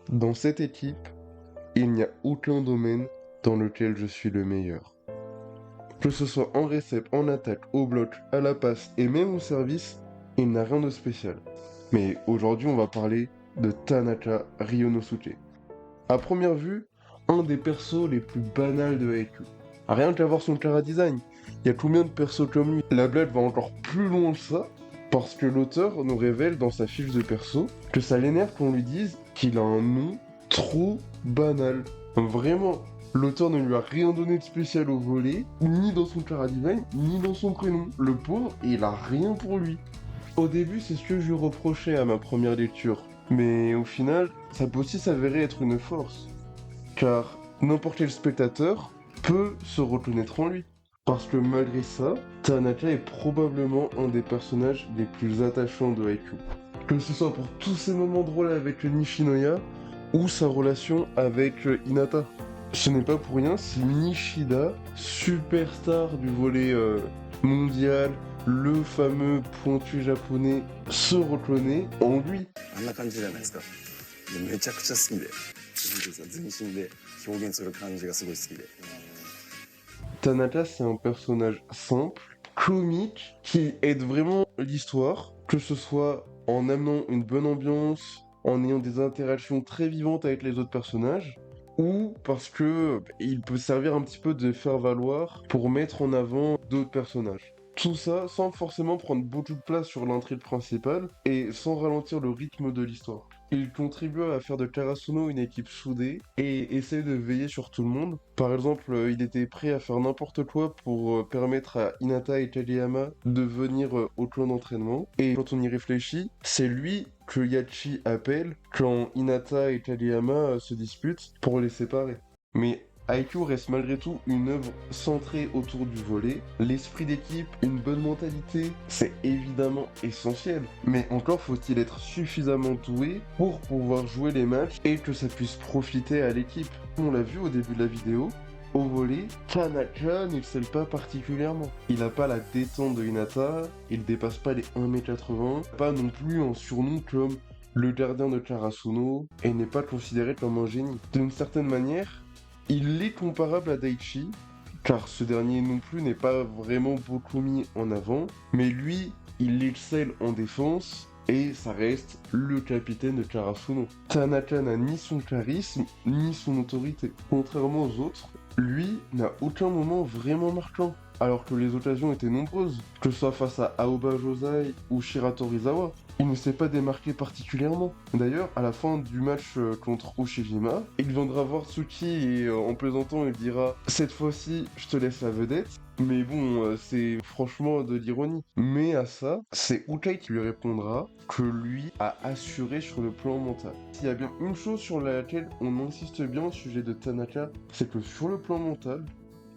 Dans cette équipe, il n'y a aucun domaine dans lequel je suis le meilleur. Que ce soit en récep, en attaque, au bloc, à la passe et même au service, il n'a rien de spécial. Mais aujourd'hui, on va parler de Tanaka Ryonosuke. À première vue, un des persos les plus banals de Haikyuu. Rien qu'à voir son chara design, il y a combien de persos comme lui? La blague va encore plus loin que ça, parce que l'auteur nous révèle dans sa fiche de perso que ça l'énerve qu'on lui dise qu'il a un nom trop banal. Vraiment, l'auteur ne lui a rien donné de spécial au volet, ni dans son chara design, ni dans son prénom. Le pauvre, il a rien pour lui. Au début, c'est ce que je lui reprochais à ma première lecture. Mais au final, ça peut aussi s'avérer être une force. Car n'importe quel spectateur peut se reconnaître en lui. Parce que malgré ça, Tanaka est probablement un des personnages les plus attachants de Haikyuu. Que ce soit pour tous ses moments drôles avec Nishinoya ou sa relation avec Hinata. Ce n'est pas pour rien si Nishida, superstar du volet mondial, le fameux pointu japonais, se reconnaît en lui. あんな感じじゃないですか。でめちゃくちゃ好きで、全身で表現する感じがすごい好きで。Tanaka, c'est un personnage simple, comique, qui aide vraiment l'histoire, que ce soit en amenant une bonne ambiance, en ayant des interactions très vivantes avec les autres personnages, ou parce que il peut servir un petit peu de faire valoir pour mettre en avant d'autres personnages. Tout ça sans forcément prendre beaucoup de place sur l'intrigue principale et sans ralentir le rythme de l'histoire. Il contribue à faire de Karasuno une équipe soudée et essaie de veiller sur tout le monde. Par exemple, il était prêt à faire n'importe quoi pour permettre à Hinata et Kageyama de venir au clan d'entraînement. Et quand on y réfléchit, c'est lui que Yachi appelle quand Hinata et Kageyama se disputent pour les séparer. Mais Haikyuu reste malgré tout une œuvre centrée autour du volley. L'esprit d'équipe, une bonne mentalité, c'est évidemment essentiel. Mais encore faut-il être suffisamment doué pour pouvoir jouer les matchs et que ça puisse profiter à l'équipe. On l'a vu au début de la vidéo, au volley, Tanaka n'excelle pas particulièrement. Il n'a pas la détente de Hinata, il dépasse pas les 1m80, pas non plus un surnom comme le gardien de Karasuno, et n'est pas considéré comme un génie. D'une certaine manière, il est comparable à Daichi, car ce dernier non plus n'est pas vraiment beaucoup mis en avant, mais lui, il excelle en défense, et ça reste le capitaine de Karasuno. Tanaka n'a ni son charisme, ni son autorité. Contrairement aux autres, lui n'a aucun moment vraiment marquant, alors que les occasions étaient nombreuses, que ce soit face à Aoba Josai ou Shirato Rizawa. Il ne s'est pas démarqué particulièrement. D'ailleurs, à la fin du match contre Ushijima, il viendra voir Tsuki et en plaisantant, il dira «Cette fois-ci, je te laisse la vedette». Mais bon, c'est franchement de l'ironie. Mais à ça, c'est Ukai qui lui répondra que lui a assuré sur le plan mental. S'il y a bien une chose sur laquelle on insiste bien au sujet de Tanaka, c'est que sur le plan mental,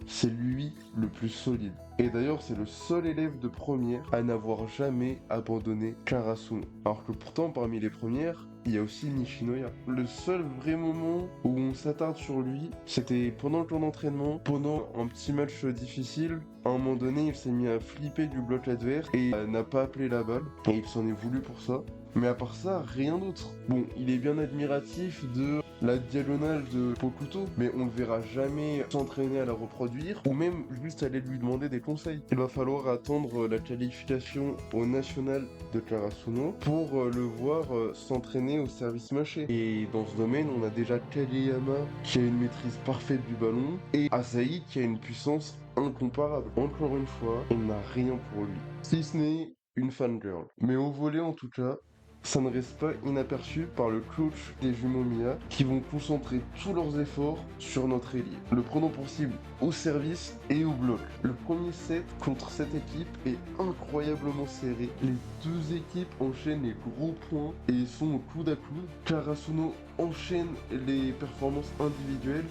c'est lui le plus solide. Et d'ailleurs, c'est le seul élève de première à n'avoir jamais abandonné Karasuno. Alors que pourtant, parmi les premières, il y a aussi Nishinoya. Le seul vrai moment où on s'attarde sur lui, c'était pendant le camp d'entraînement, pendant un petit match difficile. À un moment donné, il s'est mis à flipper du bloc adverse et n'a pas appelé la balle. Et il s'en est voulu pour ça. Mais à part ça, rien d'autre. Bon, il est bien admiratif de la diagonale de Pokuto, mais on ne le verra jamais s'entraîner à la reproduire, ou même juste aller lui demander des conseils. Il va falloir attendre la qualification au national de Karasuno pour le voir s'entraîner au service mâché. Et dans ce domaine, on a déjà Kageyama qui a une maîtrise parfaite du ballon, et Asahi qui a une puissance incomparable. Encore une fois, on n'a rien pour lui. Si ce n'est une fangirl. Mais au volet en tout cas, ça ne reste pas inaperçu par le coach des jumeaux Mia qui vont concentrer tous leurs efforts sur notre ailier, le prenant pour cible au service et au bloc. Le premier set contre cette équipe est incroyablement serré. Les deux équipes enchaînent les gros points et sont au coude à coude. Karasuno enchaîne les performances individuelles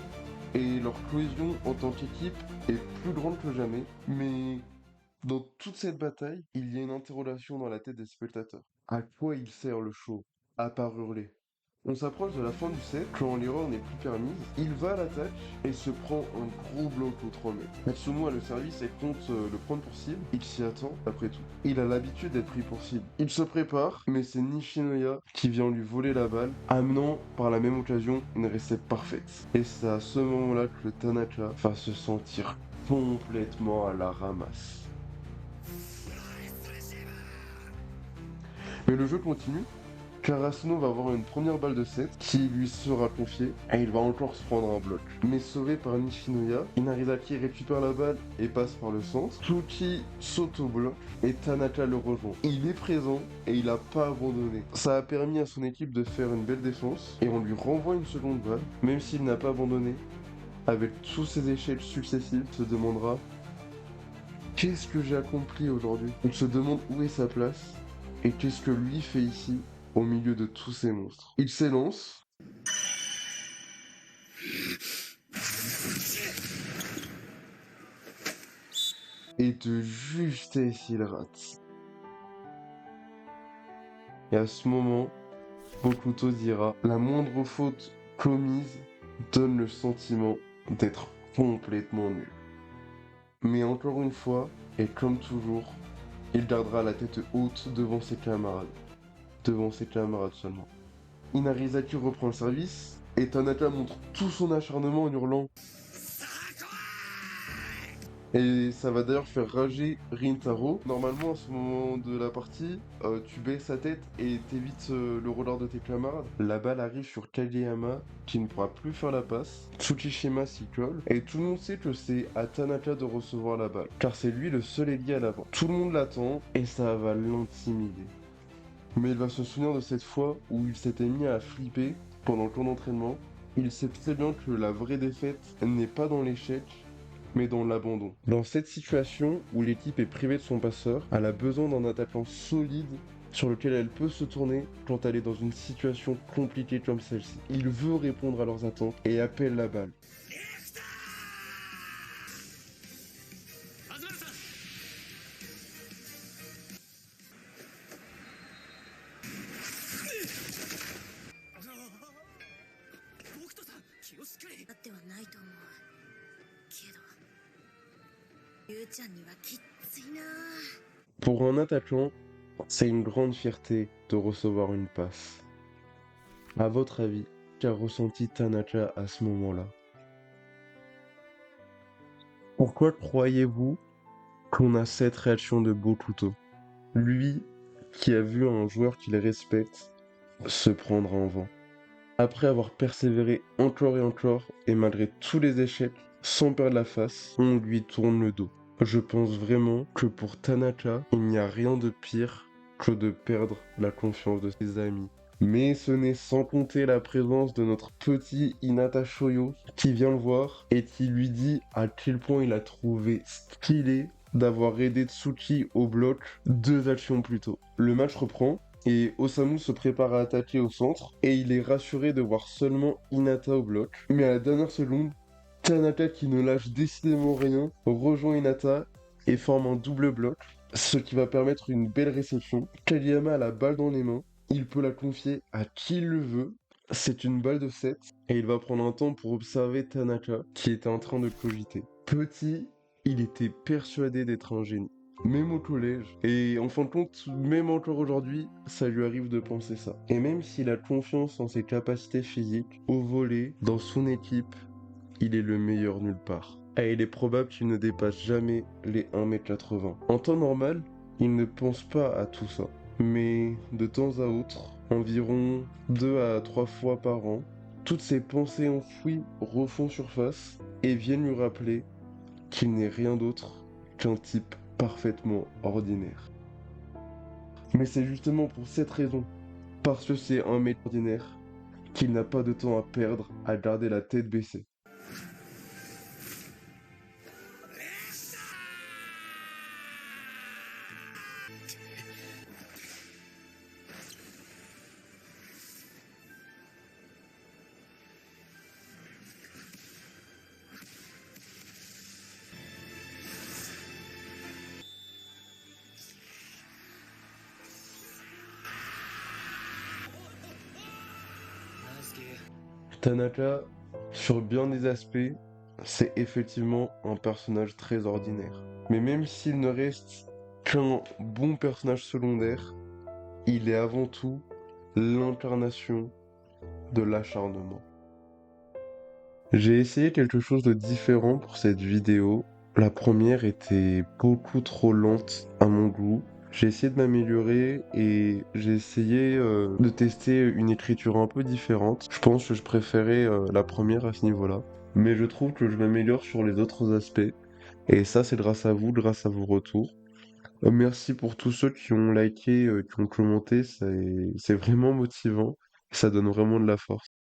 et leur cohésion en tant qu'équipe est plus grande que jamais. Mais dans toute cette bataille, il y a une interrogation dans la tête des spectateurs. À quoi il sert le show, à part hurler? On s'approche de la fin du set, quand l'erreur n'est plus permise, il va à l'attaque et se prend un gros bloc au 3 mètres. Matsumo a le service et compte le prendre pour cible, il s'y attend après tout. Il a l'habitude d'être pris pour cible. Il se prépare, mais c'est Nishinoya qui vient lui voler la balle, amenant par la même occasion une recette parfaite. Et c'est à ce moment-là que le Tanaka va se sentir complètement à la ramasse. Mais le jeu continue, car Asuno va avoir une première balle de 7 qui lui sera confiée et il va encore se prendre un bloc. Mais sauvé par Nishinoya, Inarizaki récupère la balle et passe par le centre. Tsuchi saute au bloc et Tanaka le rejoint. Il est présent et il n'a pas abandonné. Ça a permis à son équipe de faire une belle défense et on lui renvoie une seconde balle, même s'il n'a pas abandonné. Avec tous ses échecs successifs, se demandera qu'est-ce que j'ai accompli aujourd'hui. On se demande où est sa place et qu'est-ce que lui fait ici au milieu de tous ces monstres. Il s'élance. Et de justesse, il rate. Et à ce moment, Bokuto dira « La moindre faute commise donne le sentiment d'être complètement nul. » Mais encore une fois, et comme toujours, il gardera la tête haute devant ses camarades. Devant ses camarades seulement. Inarizaki reprend le service, et Tanaka montre tout son acharnement en hurlant. Et ça va d'ailleurs faire rager Rintaro. Normalement, à ce moment de la partie, tu baisses sa tête et t'évites le roller de tes camarades. La balle arrive sur Kageyama, qui ne pourra plus faire la passe. Tsukishima s'y colle. Et tout le monde sait que c'est à Tanaka de recevoir la balle, car c'est lui le seul ailier à l'avant. Tout le monde l'attend, et ça va l'intimider. Mais il va se souvenir de cette fois où il s'était mis à flipper pendant le camp d'entraînement. Il sait très bien que la vraie défaite n'est pas dans l'échec, mais dans l'abandon. Dans cette situation où l'équipe est privée de son passeur, elle a besoin d'un attaquant solide sur lequel elle peut se tourner quand elle est dans une situation compliquée comme celle-ci. Il veut répondre à leurs attentes et appelle la balle. Pour un attaquant, c'est une grande fierté de recevoir une passe. À votre avis, qu'a ressenti Tanaka à ce moment-là? Pourquoi croyez-vous qu'on a cette réaction de Bokuto? Lui qui a vu un joueur qu'il respecte se prendre un vent. Après avoir persévéré encore et malgré tous les échecs, sans perdre la face, on lui tourne le dos. Je pense vraiment que pour Tanaka, il n'y a rien de pire que de perdre la confiance de ses amis. Mais ce n'est sans compter la présence de notre petit Hinata Shoyo qui vient le voir et qui lui dit à quel point il a trouvé stylé d'avoir aidé Tsuki au bloc 2 actions plus tôt. Le match reprend et Osamu se prépare à attaquer au centre et il est rassuré de voir seulement Hinata au bloc. Mais à la dernière seconde, Tanaka, qui ne lâche décidément rien, rejoint Hinata et forme un double bloc, ce qui va permettre une belle réception. Kageyama a la balle dans les mains, il peut la confier à qui il le veut. C'est une balle de 7 et il va prendre un temps pour observer Tanaka qui était en train de cogiter. Petit, il était persuadé d'être un génie. Même au collège, et en fin de compte, même encore aujourd'hui, ça lui arrive de penser ça. Et même s'il a confiance en ses capacités physiques, au volley, dans son équipe, il est le meilleur nulle part. Et il est probable qu'il ne dépasse jamais les 1m80. En temps normal, il ne pense pas à tout ça. Mais de temps à autre, environ 2 à 3 fois par an, toutes ces pensées enfouies refont surface et viennent lui rappeler qu'il n'est rien d'autre qu'un type parfaitement ordinaire. Mais c'est justement pour cette raison, parce que c'est un mec ordinaire, qu'il n'a pas de temps à perdre à garder la tête baissée. Tanaka, sur bien des aspects, c'est effectivement un personnage très ordinaire. Mais même s'il ne reste qu'un bon personnage secondaire, il est avant tout l'incarnation de l'acharnement. J'ai essayé quelque chose de différent pour cette vidéo. La première était beaucoup trop lente à mon goût. J'ai essayé de m'améliorer et j'ai essayé de tester une écriture un peu différente. Je pense que je préférais la première à ce niveau-là. Mais je trouve que je m'améliore sur les autres aspects. Et ça, c'est grâce à vous, grâce à vos retours. Merci pour tous ceux qui ont liké, qui ont commenté. C'est vraiment motivant. Ça donne vraiment de la force.